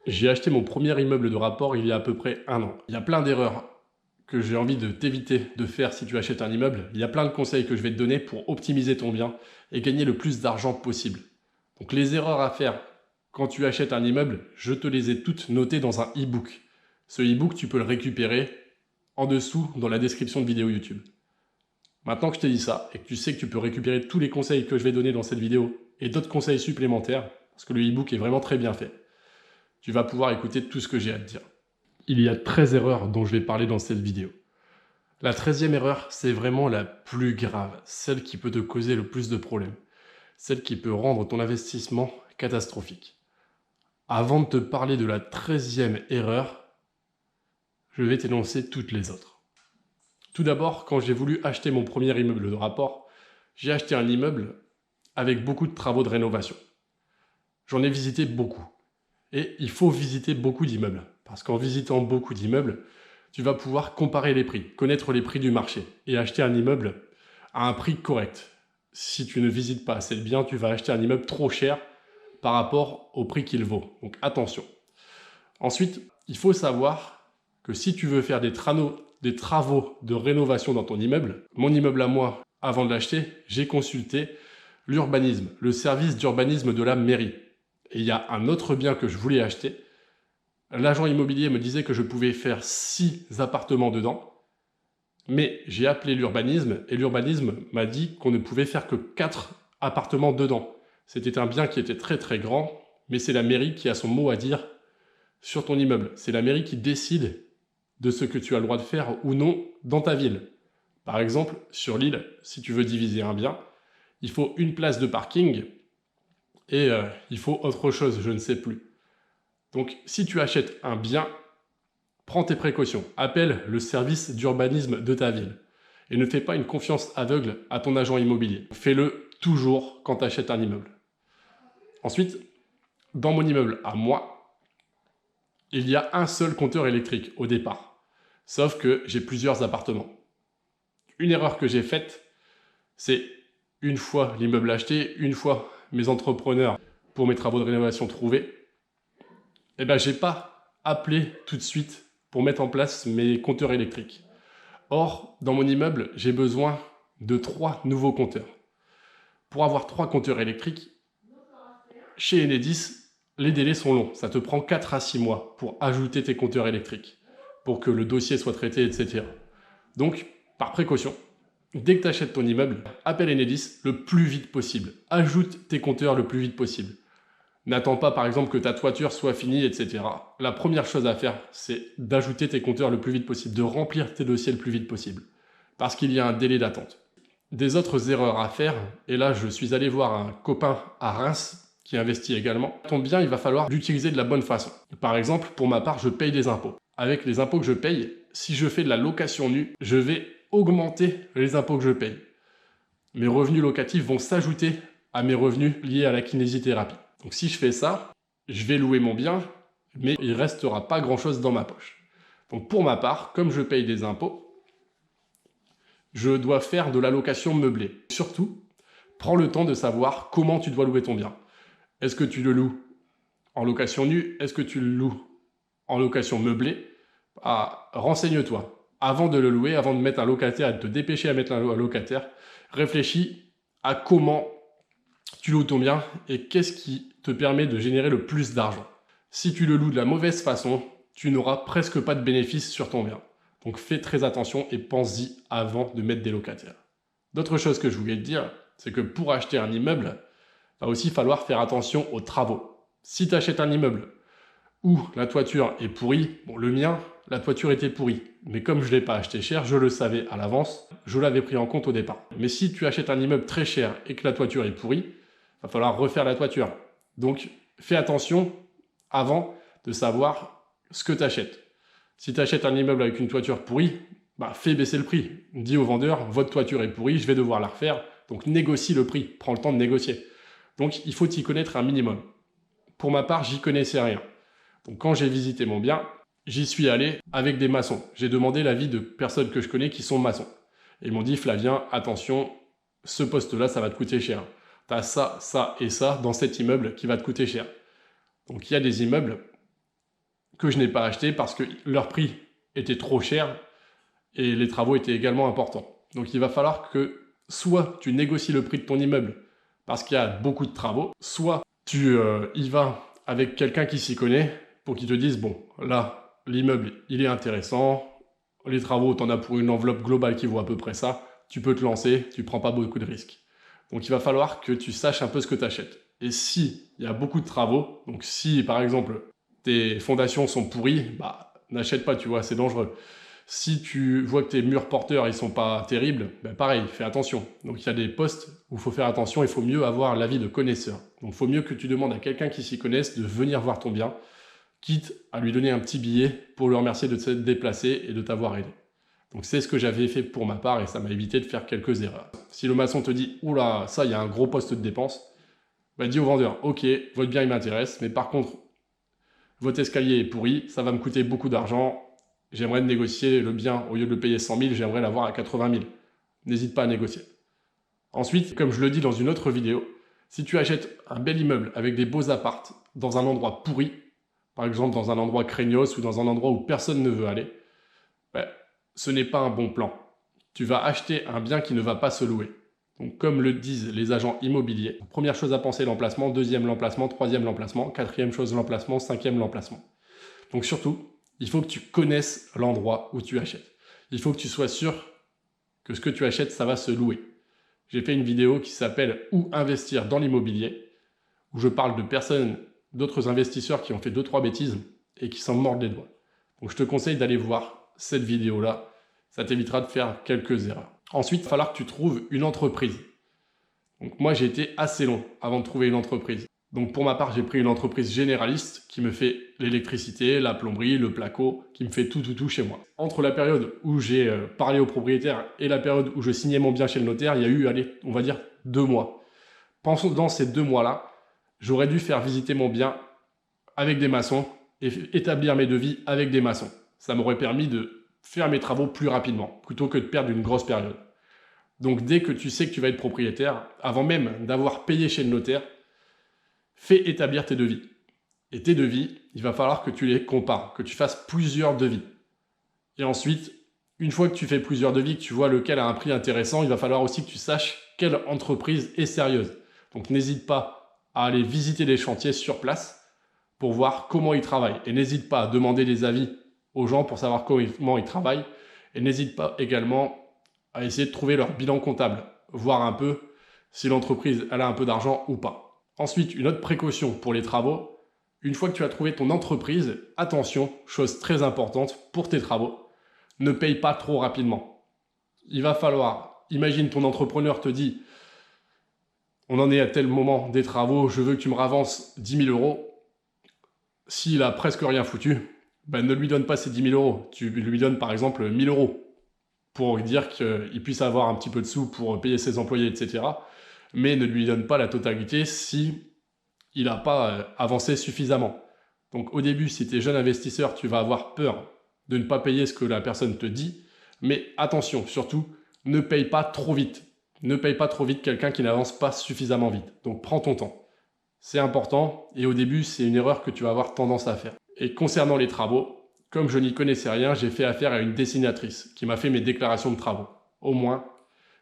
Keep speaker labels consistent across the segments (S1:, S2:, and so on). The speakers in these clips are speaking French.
S1: J'ai acheté mon premier immeuble de rapport il y a à peu près 1 an. Il y a plein d'erreurs que j'ai envie de t'éviter de faire si tu achètes un immeuble. Il y a plein de conseils que je vais te donner pour optimiser ton bien et gagner le plus d'argent possible. Donc les erreurs à faire quand tu achètes un immeuble, je te les ai toutes notées dans un e-book. Ce e-book, tu peux le récupérer en dessous dans la description de vidéo YouTube. Maintenant que je t'ai dit ça et que tu sais que tu peux récupérer tous les conseils que je vais donner dans cette vidéo et d'autres conseils supplémentaires, parce que le e-book est vraiment très bien fait, tu vas pouvoir écouter tout ce que j'ai à te dire. Il y a 13 erreurs dont je vais parler dans cette vidéo. La 13e erreur, c'est vraiment la plus grave, celle qui peut te causer le plus de problèmes, celle qui peut rendre ton investissement catastrophique. Avant de te parler de la 13e erreur, je vais t'énoncer toutes les autres. Tout d'abord, quand j'ai voulu acheter mon premier immeuble de rapport, j'ai acheté un immeuble avec beaucoup de travaux de rénovation. J'en ai visité beaucoup. Et il faut visiter beaucoup d'immeubles. Parce qu'en visitant beaucoup d'immeubles, tu vas pouvoir comparer les prix, connaître les prix du marché et acheter un immeuble à un prix correct. Si tu ne visites pas assez bien, tu vas acheter un immeuble trop cher par rapport au prix qu'il vaut. Donc attention. Ensuite, il faut savoir que si tu veux faire des travaux de rénovation dans ton immeuble, mon immeuble à moi, avant de l'acheter, j'ai consulté l'urbanisme, le service d'urbanisme de la mairie. Et il y a un autre bien que je voulais acheter. L'agent immobilier me disait que je pouvais faire 6 appartements dedans. Mais j'ai appelé l'urbanisme et l'urbanisme m'a dit qu'on ne pouvait faire que 4 appartements dedans. C'était un bien qui était très très grand, mais c'est la mairie qui a son mot à dire sur ton immeuble. C'est la mairie qui décide de ce que tu as le droit de faire ou non dans ta ville. Par exemple, sur l'île, si tu veux diviser un bien, il faut une place de parking et il faut autre chose, je ne sais plus. Donc, si tu achètes un bien, prends tes précautions. Appelle le service d'urbanisme de ta ville. Et ne fais pas une confiance aveugle à ton agent immobilier. Fais-le toujours quand tu achètes un immeuble. Ensuite, dans mon immeuble à moi, il y a un seul compteur électrique au départ. Sauf que j'ai plusieurs appartements. Une erreur que j'ai faite, c'est une fois l'immeuble acheté, une fois mes entrepreneurs pour mes travaux de rénovation trouvés, eh ben, j'ai pas appelé tout de suite pour mettre en place mes compteurs électriques. Or, dans mon immeuble, j'ai besoin de 3 nouveaux compteurs. Pour avoir 3 compteurs électriques, chez Enedis, les délais sont longs. Ça te prend 4 à 6 mois pour ajouter tes compteurs électriques, pour que le dossier soit traité, etc. Donc, par précaution, dès que tu achètes ton immeuble, appelle Enedis le plus vite possible. Ajoute tes compteurs le plus vite possible. N'attends pas, par exemple, que ta toiture soit finie, etc. La première chose à faire, c'est d'ajouter tes compteurs le plus vite possible, de remplir tes dossiers le plus vite possible, parce qu'il y a un délai d'attente. Des autres erreurs à faire, et là, je suis allé voir un copain à Reims qui investit également. Ton bien, il va falloir l'utiliser de la bonne façon. Par exemple, pour ma part, je paye des impôts. Avec les impôts que je paye, si je fais de la location nue, je vais augmenter les impôts que je paye. Mes revenus locatifs vont s'ajouter à mes revenus liés à la kinésithérapie. Donc si je fais ça, je vais louer mon bien, mais il ne restera pas grand-chose dans ma poche. Donc pour ma part, comme je paye des impôts, je dois faire de la location meublée. Surtout, prends le temps de savoir comment tu dois louer ton bien. Est-ce que tu le loues en location nue? Est-ce que tu le loues en location meublée? Renseigne-toi. Avant de le louer, avant de mettre un locataire et de te dépêcher à mettre un locataire, réfléchis à comment tu loues ton bien et qu'est-ce qui te permet de générer le plus d'argent. Si tu le loues de la mauvaise façon, tu n'auras presque pas de bénéfice sur ton bien. Donc fais très attention et pense-y avant de mettre des locataires. D'autres choses que je voulais te dire, c'est que pour acheter un immeuble, il va aussi falloir faire attention aux travaux. Si tu achètes un immeuble où la toiture est pourrie, bon, le mien, la toiture était pourrie. Mais comme je ne l'ai pas acheté cher, je le savais à l'avance, je l'avais pris en compte au départ. Mais si tu achètes un immeuble très cher et que la toiture est pourrie, il va falloir refaire la toiture. Donc, fais attention avant de savoir ce que tu achètes. Si tu achètes un immeuble avec une toiture pourrie, fais baisser le prix. Dis au vendeur, votre toiture est pourrie, je vais devoir la refaire. Donc, négocie le prix. Prends le temps de négocier. Donc, il faut t'y connaître un minimum. Pour ma part, j'y connaissais rien. Donc, quand j'ai visité mon bien, j'y suis allé avec des maçons. J'ai demandé l'avis de personnes que je connais qui sont maçons. Et ils m'ont dit, Flavien, attention, ce poste-là, ça va te coûter cher. Tu as ça, ça et ça dans cet immeuble qui va te coûter cher. Donc il y a des immeubles que je n'ai pas acheté parce que leur prix était trop cher et les travaux étaient également importants. Donc il va falloir que soit tu négocies le prix de ton immeuble parce qu'il y a beaucoup de travaux, soit tu y vas avec quelqu'un qui s'y connaît pour qu'il te dise, bon, là, l'immeuble, il est intéressant, les travaux, tu en as pour une enveloppe globale qui vaut à peu près ça, tu peux te lancer, tu prends pas beaucoup de risques. Donc il va falloir que tu saches un peu ce que tu achètes. Et si il y a beaucoup de travaux, donc si par exemple tes fondations sont pourries, bah n'achète pas, tu vois, c'est dangereux. Si tu vois que tes murs porteurs, ils sont pas terribles, ben pareil, fais attention. Donc il y a des postes où il faut faire attention, il faut mieux avoir l'avis de connaisseurs. Donc il faut mieux que tu demandes à quelqu'un qui s'y connaisse de venir voir ton bien, quitte à lui donner un petit billet pour le remercier de s'être déplacé et de t'avoir aidé. Donc c'est ce que j'avais fait pour ma part et ça m'a évité de faire quelques erreurs. Si le maçon te dit « Oula, ça, il y a un gros poste de dépense », bah dis au vendeur « Ok, votre bien, il m'intéresse, mais par contre, votre escalier est pourri, ça va me coûter beaucoup d'argent. J'aimerais négocier le bien, au lieu de le payer 100 000, j'aimerais l'avoir à 80 000. N'hésite pas à négocier. » Ensuite, comme je le dis dans une autre vidéo, si tu achètes un bel immeuble avec des beaux apparts dans un endroit pourri, par exemple dans un endroit craignos ou dans un endroit où personne ne veut aller, ben, ce n'est pas un bon plan. Tu vas acheter un bien qui ne va pas se louer. Donc, comme le disent les agents immobiliers, première chose à penser, l'emplacement, deuxième l'emplacement, troisième l'emplacement, quatrième chose l'emplacement, cinquième l'emplacement. Donc surtout, il faut que tu connaisses l'endroit où tu achètes. Il faut que tu sois sûr que ce que tu achètes, ça va se louer. J'ai fait une vidéo qui s'appelle « Où investir dans l'immobilier » où je parle de personnes, d'autres investisseurs qui ont fait 2-3 bêtises et qui s'en mordent les doigts. Donc je te conseille d'aller voir cette vidéo-là. Ça t'évitera de faire quelques erreurs. Ensuite, il va falloir que tu trouves une entreprise. Donc moi, j'ai été assez long avant de trouver une entreprise. Donc pour ma part, j'ai pris une entreprise généraliste qui me fait l'électricité, la plomberie, le placo, qui me fait tout chez moi. Entre la période où j'ai parlé au propriétaire et la période où je signais mon bien chez le notaire, il y a eu, allez, on va dire 2 mois. Pendant ces 2 mois-là, j'aurais dû faire visiter mon bien avec des maçons et établir mes devis avec des maçons. Ça m'aurait permis de faire mes travaux plus rapidement, plutôt que de perdre une grosse période. Donc dès que tu sais que tu vas être propriétaire, avant même d'avoir payé chez le notaire, fais établir tes devis. Et tes devis, il va falloir que tu les compares, que tu fasses plusieurs devis. Et ensuite, une fois que tu fais plusieurs devis, que tu vois lequel a un prix intéressant, il va falloir aussi que tu saches quelle entreprise est sérieuse. Donc n'hésite pas à aller visiter les chantiers sur place pour voir comment ils travaillent. Et n'hésite pas à demander des avis aux gens pour savoir comment ils travaillent. Et n'hésite pas également à essayer de trouver leur bilan comptable, voir un peu si l'entreprise elle a un peu d'argent ou pas. Ensuite, une autre précaution pour les travaux, une fois que tu as trouvé ton entreprise, attention, chose très importante pour tes travaux, ne paye pas trop rapidement. Il va falloir, imagine ton entrepreneur te dit, on en est à tel moment des travaux, je veux que tu me ravances 10 000 euros. S'il a presque rien foutu, ben ne lui donne pas ces 10 000 euros. Tu lui donnes par exemple 1 000 euros pour dire qu'il puisse avoir un petit peu de sous pour payer ses employés, etc. Mais ne lui donne pas la totalité si il n'a pas avancé suffisamment. Donc au début, si tu es jeune investisseur, tu vas avoir peur de ne pas payer ce que la personne te dit. Mais attention, surtout, ne paye pas trop vite. Ne paye pas trop vite quelqu'un qui n'avance pas suffisamment vite. Donc prends ton temps. C'est important et au début, c'est une erreur que tu vas avoir tendance à faire. Et concernant les travaux, comme je n'y connaissais rien, j'ai fait affaire à une dessinatrice qui m'a fait mes déclarations de travaux. Au moins,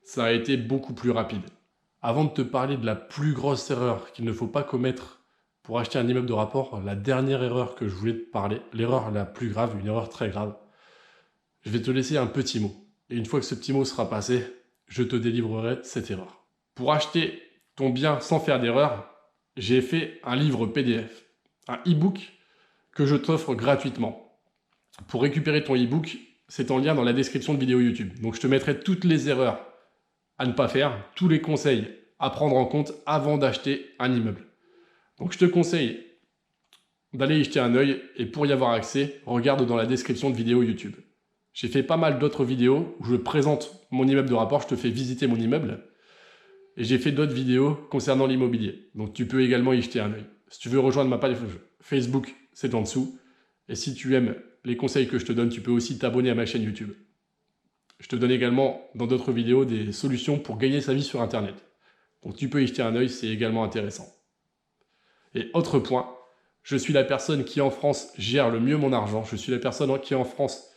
S1: ça a été beaucoup plus rapide. Avant de te parler de la plus grosse erreur qu'il ne faut pas commettre pour acheter un immeuble de rapport, la dernière erreur que je voulais te parler, l'erreur la plus grave, une erreur très grave, je vais te laisser un petit mot. Et une fois que ce petit mot sera passé, je te délivrerai cette erreur. Pour acheter ton bien sans faire d'erreur, j'ai fait un livre PDF, un e-book que je t'offre gratuitement. Pour récupérer ton e-book, c'est en lien dans la description de vidéo YouTube. Donc je te mettrai toutes les erreurs à ne pas faire, tous les conseils à prendre en compte avant d'acheter un immeuble. Donc je te conseille d'aller y jeter un œil et pour y avoir accès, regarde dans la description de vidéo YouTube. J'ai fait pas mal d'autres vidéos où je présente mon immeuble de rapport, je te fais visiter mon immeuble. Et j'ai fait d'autres vidéos concernant l'immobilier. Donc tu peux également y jeter un œil. Si tu veux rejoindre ma page Facebook, c'est en dessous. Et si tu aimes les conseils que je te donne, tu peux aussi t'abonner à ma chaîne YouTube. Je te donne également dans d'autres vidéos des solutions pour gagner sa vie sur Internet. Donc tu peux y jeter un œil, c'est également intéressant. Et autre point, Je suis la personne qui en France gère le mieux mon argent. Je suis la personne qui en France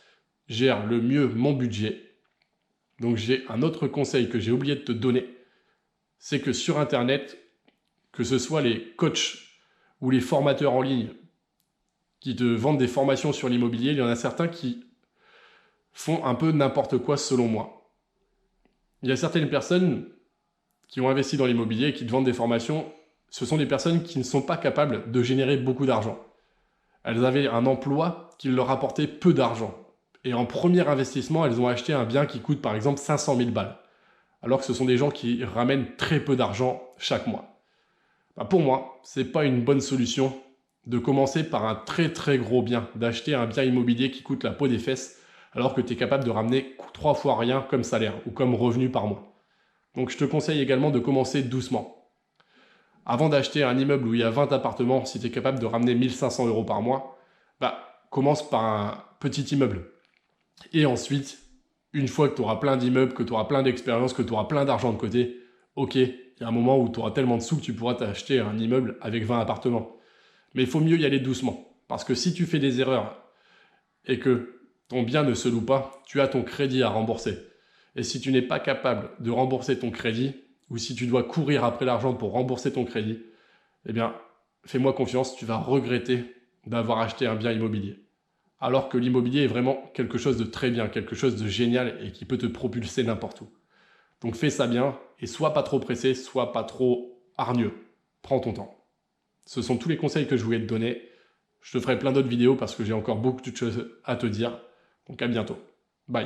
S1: gère le mieux mon budget. Donc j'ai un autre conseil que j'ai oublié de te donner. C'est que sur Internet, que ce soit les coachs ou les formateurs en ligne qui te vendent des formations sur l'immobilier, il y en a certains qui font un peu n'importe quoi selon moi. Il y a certaines personnes qui ont investi dans l'immobilier et qui te vendent des formations. Ce sont des personnes qui ne sont pas capables de générer beaucoup d'argent. Elles avaient un emploi qui leur apportait peu d'argent. Et en premier investissement, elles ont acheté un bien qui coûte par exemple 500 000 balles. Alors que ce sont des gens qui ramènent très peu d'argent chaque mois. Pour moi, ce n'est pas une bonne solution de commencer par un très très gros bien, d'acheter un bien immobilier qui coûte la peau des fesses, alors que tu es capable de ramener 3 fois rien comme salaire ou comme revenu par mois. Donc je te conseille également de commencer doucement. Avant d'acheter un immeuble où il y a 20 appartements, si tu es capable de ramener 1 500 € par mois, commence par un petit immeuble. Et ensuite, une fois que tu auras plein d'immeubles, que tu auras plein d'expérience, que tu auras plein d'argent de côté, ok, il y a un moment où tu auras tellement de sous que tu pourras t'acheter un immeuble avec 20 appartements. Mais il faut mieux y aller doucement. Parce que si tu fais des erreurs et que ton bien ne se loue pas, tu as ton crédit à rembourser. Et si tu n'es pas capable de rembourser ton crédit, ou si tu dois courir après l'argent pour rembourser ton crédit, eh bien, fais-moi confiance, tu vas regretter d'avoir acheté un bien immobilier. Alors que l'immobilier est vraiment quelque chose de très bien, quelque chose de génial et qui peut te propulser n'importe où. Donc fais ça bien et sois pas trop pressé, sois pas trop hargneux. Prends ton temps. Ce sont tous les conseils que je voulais te donner. Je te ferai plein d'autres vidéos parce que j'ai encore beaucoup de choses à te dire. Donc à bientôt. Bye.